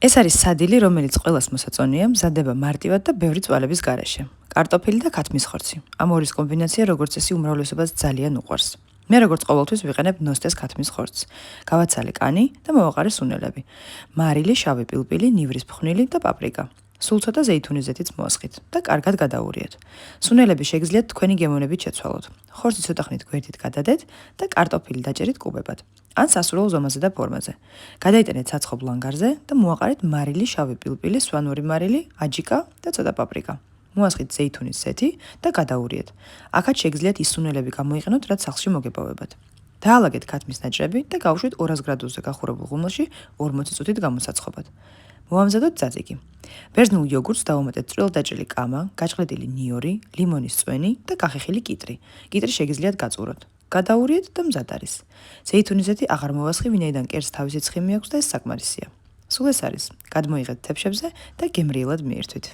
ეს არის სადილი, რომელიც ყველას მოსაწონია, მზადდება მარტივად და ბევრი წვალების გარეშე. კარტოფილი და ქათმის ხორცი. ამორის კომბინაცია როგორც წესი უმრავლესობას ძალიან უყვარს. მე როგორც ყოველთვის ვიყენებ ნოსტეს ქათმის ხორცს. გავაცალე კანი და მოვაყარე სუნელები. მარილი, შავი პილპილი, ნივრის ფხვნილი და პაპრიკა. სულ ცოტა ზეითუნის ზეთიც მოასხით და კარგად გადაურიეთ. სუნელები შეგიძლიათ თქვენი გემოვნებით შეცვალოთ. ხორცი ცოტა ხნით გვერდით გადადეთ და კარტოფილი დაჭერით კუბებად. ან სასურველ ზომაზე და ფორმაზე. გადაიტანეთ საცხობ ლანგარზე და მოაყარეთ მარილი, შავი პილპილი, სვანური მარილი, აჯიკა და ცოტა პაპრიკა. მოასხით ზეითუნის ზეთი და გადაურიეთ. აქაც შეგიძლიათ ის სუნელები გამოიყენოთ, რაც სახლში მოგებავებათ. დაალაგეთ ქათმის ნაჭრები და გავუშვით 200 გრადუსზე გახურებულ ღუმელში 40 წუთით გამოსაცხობად. მოვამზადოთ ძაძიკი. ბერძნულ იოგურტს დავუმატეთ წვრილ-დაჭრილი კამა, გაჭყლეტილი ნიორი, ლიმონის წვენი და გახეხილი კიტრი. კიტრი შეგიძლიათ გაწუროთ. გადაურიეთ და მზად არის. ზეითუნის ზეთი აღარ მოვასხი, ვინაიდან კერს თავისი ცხიმი აქვს და ეს საკმარისია. სულ ეს არის. გადმოიღეთ თეფშებზე და გემრიელად მიერთვით.